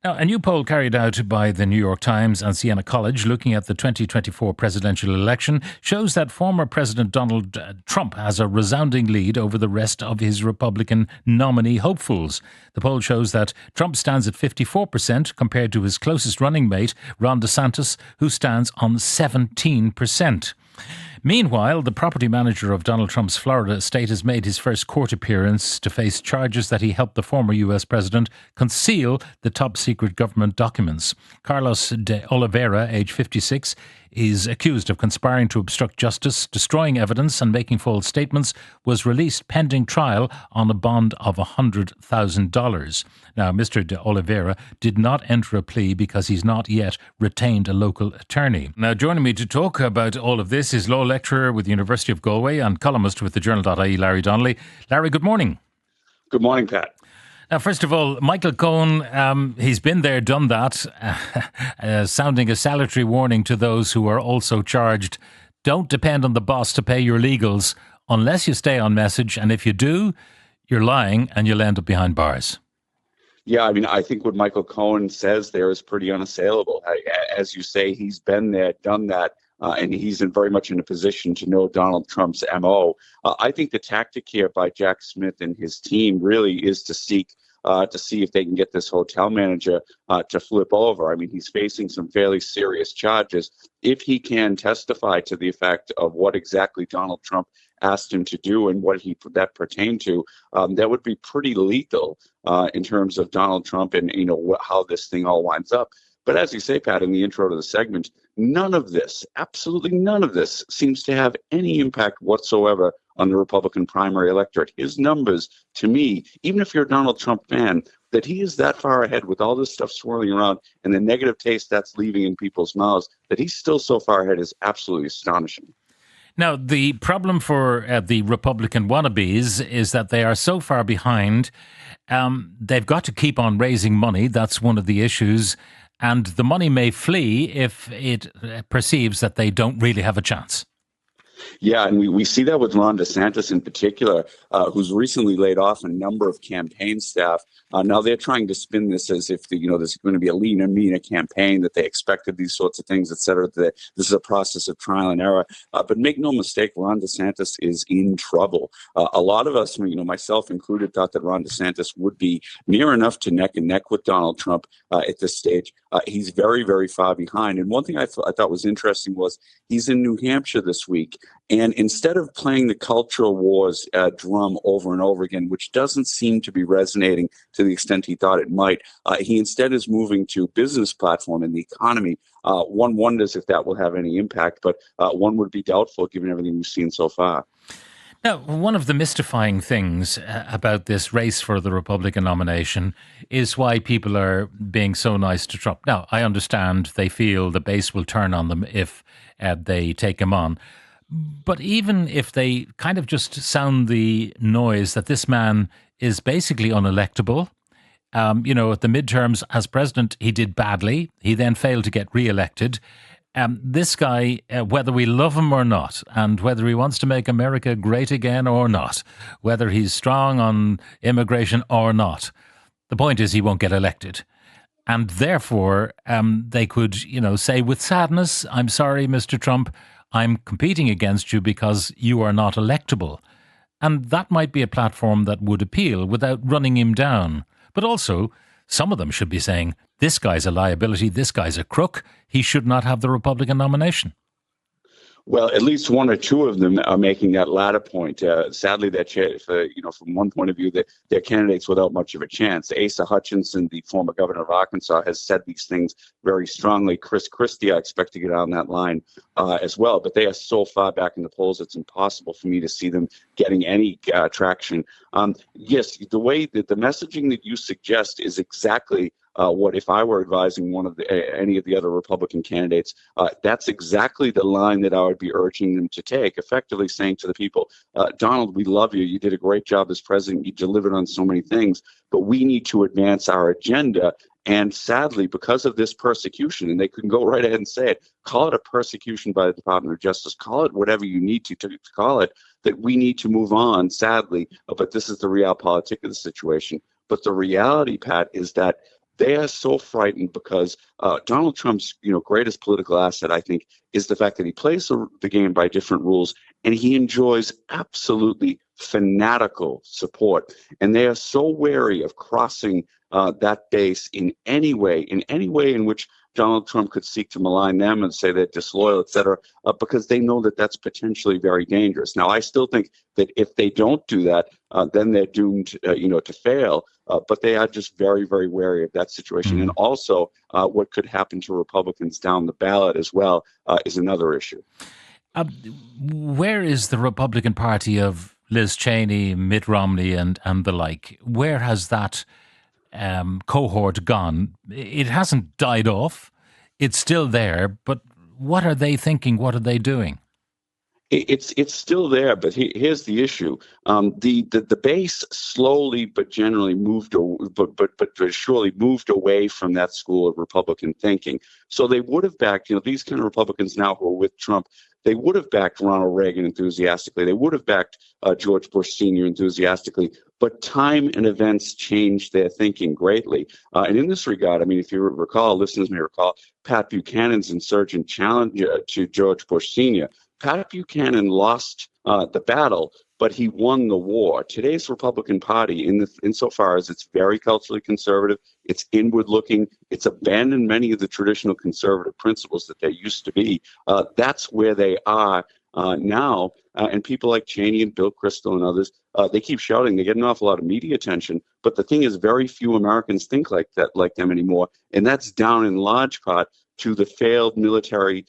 Now, a new poll carried out by the New York Times and Siena College looking at the 2024 presidential election shows that former President Donald Trump has a resounding lead over the rest of his Republican nominee hopefuls. The poll shows that Trump stands at 54% compared to his closest running mate, Ron DeSantis, who stands on 17%. Meanwhile, the property manager of Donald Trump's Florida estate has made his first court appearance to face charges that he helped the former US president conceal the top-secret government documents. Carlos de Oliveira, age 56, is accused of conspiring to obstruct justice, destroying evidence and making false statements, was released pending trial on a bond of $100,000. Now, Mr. de Oliveira did not enter a plea because he's not yet retained a local attorney. Now, joining me to talk about all of this is law lecturer with the University of Galway and columnist with the Journel.ie, Larry Donnelly. Larry, good morning. Good morning, Pat. Now, first of all, Michael Cohen, he's been there, done that, sounding a salutary warning to those who are also charged. Don't depend on the boss to pay your legals unless you stay on message. And if you do, you're lying and you'll end up behind bars. Yeah, I mean, I think what Michael Cohen says there is pretty unassailable. As you say, he's been there, done that. And he's very much in a position to know Donald Trump's MO. I think the tactic here by Jack Smith and his team really is to seek to see if they can get this hotel manager to flip over. I mean, he's facing some fairly serious charges. If he can testify to the effect of what exactly Donald Trump asked him to do and what that pertained to, that would be pretty lethal in terms of Donald Trump and how this thing all winds up. But as you say, Pat, in the intro to the segment, none of this, absolutely none of this, seems to have any impact whatsoever on the Republican primary electorate. His numbers, to me, even if you're a Donald Trump fan, that he is that far ahead with all this stuff swirling around and the negative taste that's leaving in people's mouths, that he's still so far ahead is absolutely astonishing. Now, the problem for the Republican wannabes is that they are so far behind. They've got to keep on raising money. That's one of the issues. And the money may flee if it perceives that they don't really have a chance. Yeah, and we see that with Ron DeSantis in particular, who's recently laid off a number of campaign staff. Now they're trying to spin this as if there's going to be a leaner, meaner campaign, that they expected these sorts of things, et cetera. That this is a process of trial and error. But make no mistake, Ron DeSantis is in trouble. A lot of us, myself included, thought that Ron DeSantis would be near enough to neck and neck with Donald Trump at this stage. He's very, very far behind. And one thing I thought was interesting was he's in New Hampshire this week. And instead of playing the cultural wars drum over and over again, which doesn't seem to be resonating to the extent he thought it might, he instead is moving to business platform and the economy. One wonders if that will have any impact, but one would be doubtful given everything we've seen so far. Now, one of the mystifying things about this race for the Republican nomination is why people are being so nice to Trump. Now, I understand they feel the base will turn on them if they take him on. But even if they kind of just sound the noise that this man is basically unelectable, at the midterms as president, he did badly. He then failed to get re-elected. This guy, whether we love him or not, and whether he wants to make America great again or not, whether he's strong on immigration or not, the point is he won't get elected. And therefore, they could, say with sadness, I'm sorry, Mr. Trump, I'm competing against you because you are not electable. And that might be a platform that would appeal without running him down. But also, some of them should be saying, this guy's a liability, this guy's a crook, he should not have the Republican nomination. Well, at least one or two of them are making that latter point. Sadly, from one point of view, they're candidates without much of a chance. Asa Hutchinson, the former governor of Arkansas, has said these things very strongly. Chris Christie, I expect to get on that line as well. But they are so far back in the polls, it's impossible for me to see them getting any traction. Yes, the way that the messaging that you suggest is exactly what if I were advising any of the other Republican candidates, that's exactly the line that I would be urging them to take, effectively saying to the people, Donald, we love you. You did a great job as president. You delivered on so many things, but we need to advance our agenda. And sadly, because of this persecution, and they can go right ahead and say it, call it a persecution by the Department of Justice, call it whatever you need to call it, that we need to move on, sadly. But this is the realpolitik of the situation. But the reality, Pat, is that They are so frightened because Donald Trump's, greatest political asset, I think, is the fact that he plays the game by different rules, and he enjoys absolutely fanatical support. And they are so wary of crossing that base in any way in which Donald Trump could seek to malign them and say they're disloyal, et cetera, because they know that that's potentially very dangerous. Now, I still think that if they don't do that, then they're doomed, to fail. But they are just very, very wary of that situation. And also, what could happen to Republicans down the ballot as well is another issue. Where is the Republican Party of Liz Cheney, Mitt Romney, and the like? Where has that cohort gone? It hasn't died off. It's still there. But what are they thinking? What are they doing? It's still there, but here's the issue: the base slowly but generally but surely moved away from that school of Republican thinking. So they would have backed, these kind of Republicans now who are with Trump. They would have backed Ronald Reagan enthusiastically. They would have backed George Bush Sr. enthusiastically. But time and events changed their thinking greatly. And in this regard, I mean, if you recall, listeners may recall, Pat Buchanan's insurgent challenge to George Bush Sr. Pat Buchanan lost the battle, but he won the war. Today's Republican Party, insofar as it's very culturally conservative, it's inward-looking, it's abandoned many of the traditional conservative principles that there used to be. That's where they are now. And people like Cheney and Bill Kristol and others, they keep shouting. They get an awful lot of media attention. But the thing is, very few Americans think like them anymore. And that's down in large part to the failed military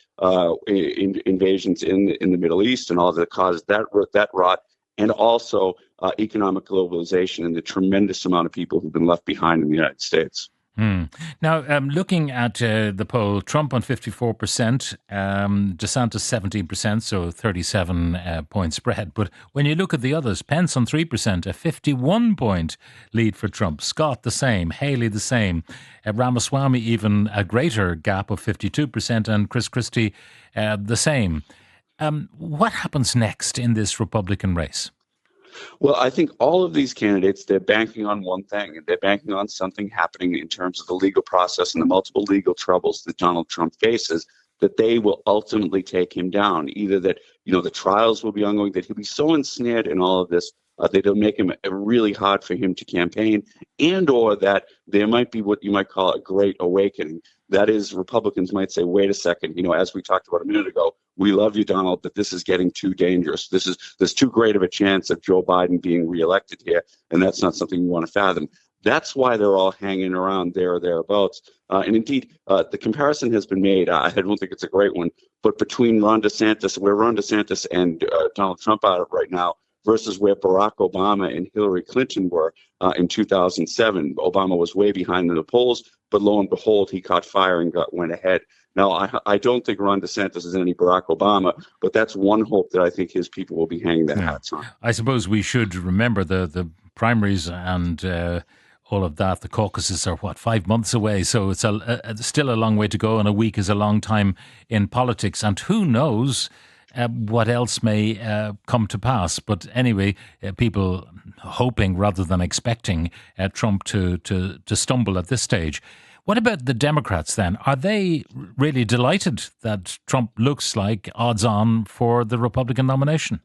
invasions in the Middle East and all that caused that rot, and also economic globalization and the tremendous amount of people who've been left behind in the United States. Now, looking at the poll, Trump on 54%, DeSantis 17%, so 37-point spread. But when you look at the others, Pence on 3%, a 51-point lead for Trump. Scott the same, Haley the same, Ramaswamy even a greater gap of 52%, and Chris Christie the same. What happens next in this Republican race? Well, I think all of these candidates, they're banking on one thing. They're banking on something happening in terms of the legal process and the multiple legal troubles that Donald Trump faces, that they will ultimately take him down. Either that, the trials will be ongoing, that he'll be so ensnared in all of this that it'll make him really hard for him to campaign, and or that there might be what you might call a great awakening. That is, Republicans might say, wait a second, as we talked about a minute ago, we love you, Donald, but this is getting too dangerous. There's too great of a chance of Joe Biden being reelected here, and that's not something we want to fathom. That's why they're all hanging around there or thereabouts. And indeed, the comparison has been made. I don't think it's a great one, but between Ron DeSantis and Donald Trump are right now, versus where Barack Obama and Hillary Clinton were in 2007. Obama was way behind in the polls, but lo and behold, he caught fire and went ahead. Now, I don't think Ron DeSantis is any Barack Obama, but that's one hope that I think his people will be hanging their hats on. I suppose we should remember the primaries and all of that. The caucuses are, 5 months away? So it's still a long way to go, and a week is a long time in politics. And who knows what else may come to pass. But anyway, people hoping rather than expecting Trump to stumble at this stage. What about the Democrats then? Are they really delighted that Trump looks like odds on for the Republican nomination?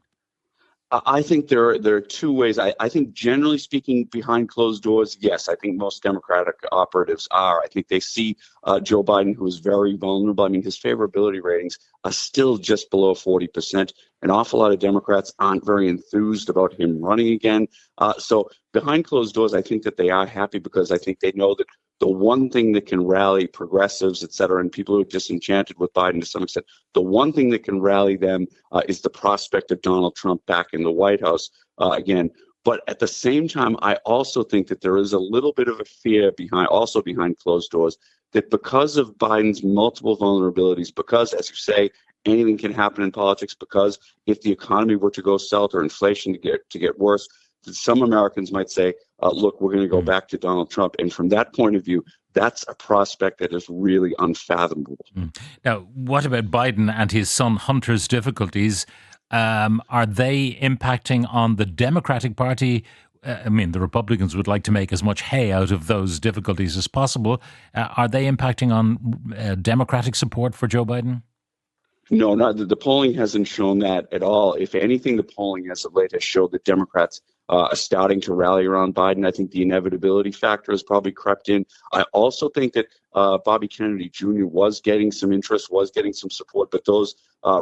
I think there are two ways. I think generally speaking, behind closed doors, yes, I think most Democratic operatives are. I think they see Joe Biden, who is very vulnerable. I mean, his favorability ratings are still just below 40%. An awful lot of Democrats aren't very enthused about him running again. So behind closed doors, I think that they are happy because I think they know that the one thing that can rally progressives, et cetera, and people who are disenchanted with Biden to some extent, the one thing that can rally them is the prospect of Donald Trump back in the White House again. But at the same time, I also think that there is a little bit of a fear behind closed doors, that because of Biden's multiple vulnerabilities, because, as you say, anything can happen in politics, because if the economy were to go south or inflation to get worse, some Americans might say, look, we're going to go back to Donald Trump. And from that point of view, that's a prospect that is really unfathomable. Now, what about Biden and his son Hunter's difficulties? Are they impacting on the Democratic Party I mean, the Republicans would like to make as much hay out of those difficulties as possible. Are they impacting on Democratic support for Joe Biden? No, not the polling hasn't shown that at all. If anything, the polling as of late has showed that Democrats are starting to rally around Biden. I think the inevitability factor has probably crept in. I also think that Bobby Kennedy Jr. was getting some interest, was getting some support, but those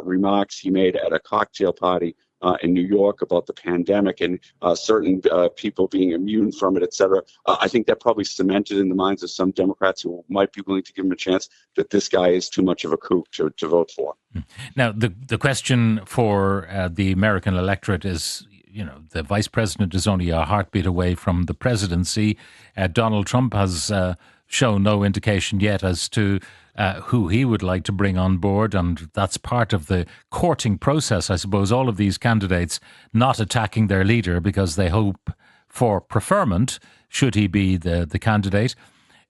remarks he made at a cocktail party in New York about the pandemic and certain people being immune from it, et cetera. I think that probably cemented in the minds of some Democrats who might be willing to give him a chance that this guy is too much of a kook to vote for. Now, the question for the American electorate is, the vice president is only a heartbeat away from the presidency. Donald Trump has shown no indication yet as to who he would like to bring on board, and that's part of the courting process, I suppose. All of these candidates not attacking their leader because they hope for preferment should he be the candidate.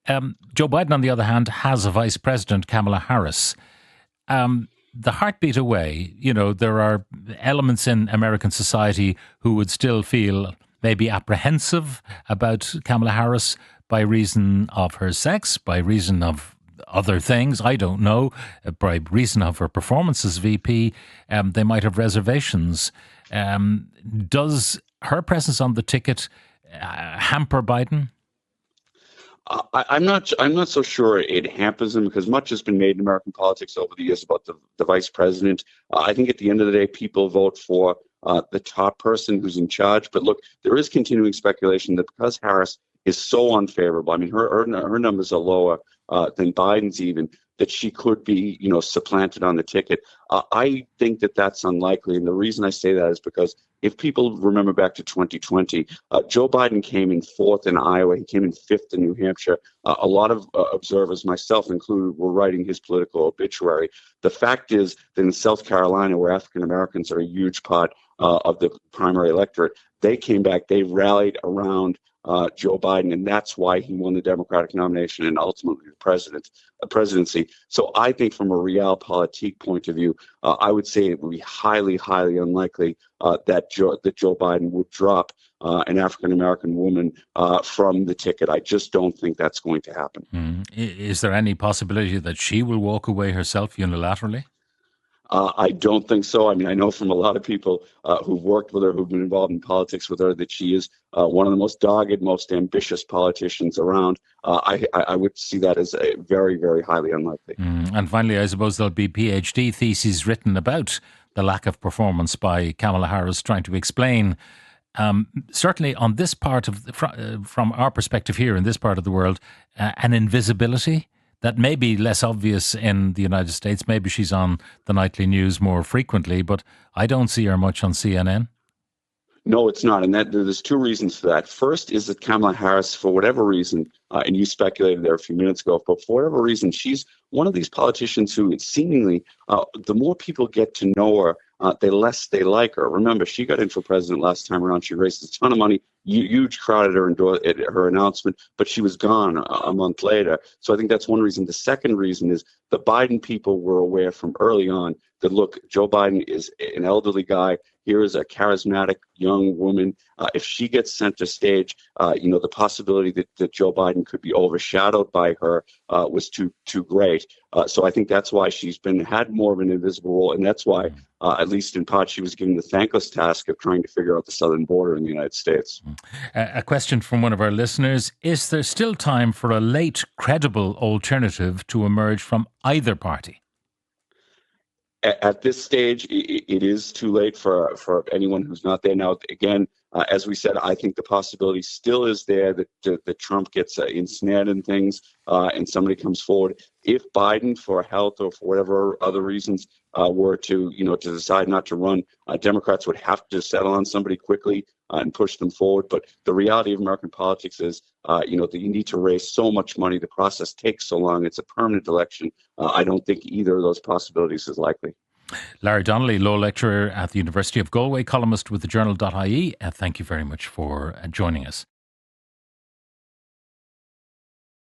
Joe Biden, on the other hand, has a vice president, Kamala Harris. The heartbeat away, there are elements in American society who would still feel maybe apprehensive about Kamala Harris by reason of her sex, by reason of other things, I don't know, by reason of her performance as VP. They might have reservations. Does her presence on the ticket hamper Biden? I'm not so sure it hampers him, because much has been made in American politics over the years about the vice president. I think at the end of the day, people vote for the top person who's in charge. But look, there is continuing speculation that because Harris is so unfavorable, I mean, her numbers are lower than Biden's even, that she could be, supplanted on the ticket. I think that that's unlikely. And the reason I say that is because if people remember back to 2020, Joe Biden came in fourth in Iowa. He came in fifth in New Hampshire. A lot of observers, myself included, were writing his political obituary. The fact is that in South Carolina, where African Americans are a huge part of the primary electorate, they came back, they rallied around Joe Biden, and that's why he won the Democratic nomination and ultimately the presidency. So I think from a realpolitik point of view, I would say it would be highly, highly unlikely that Joe Biden would drop an African American woman from the ticket. I just don't think that's going to happen. Is there any possibility that she will walk away herself unilaterally? I don't think so. I mean, I know from a lot of people who've worked with her, who've been involved in politics with her, that she is one of the most dogged, most ambitious politicians around. I would see that as a very, very highly unlikely. And finally, I suppose there'll be PhD theses written about the lack of performance by Kamala Harris, trying to explain, certainly on this part of, from our perspective here in this part of the world, an invisibility that may be less obvious in the United States. Maybe she's on the nightly news more frequently, but I don't see her much on CNN. No, it's not. And there's two reasons for that. First is that Kamala Harris, for whatever reason, and you speculated there a few minutes ago, but for whatever reason, she's one of these politicians who seemingly, the more people get to know her, the less they like her. Remember, she got in for president last time around. She raised a ton of money, huge crowd at her announcement, but she was gone a month later. So I think that's one reason. The second reason is the Biden people were aware from early on that, look, Joe Biden is an elderly guy. Here is a charismatic young woman. If she gets center stage, the possibility that Joe Biden could be overshadowed by her was too great. So I think that's why she's had more of an invisible role, and that's why, at least in part, she was given the thankless task of trying to figure out the southern border in the United States. A question from one of our listeners: is there still time for a late, credible alternative to emerge from either party? At this stage, it is too late for anyone who's not there now. Again, as we said, I think the possibility still is there that Trump gets ensnared in things and somebody comes forward. If Biden, for health or for whatever other reasons, were to decide not to run, Democrats would have to settle on somebody quickly and push them forward. But the reality of American politics is, that you need to raise so much money. The process takes so long. It's a permanent election. I don't think either of those possibilities is likely. Larry Donnelly, law lecturer at the University of Galway, columnist with the Journal.ie. Thank you very much for joining us.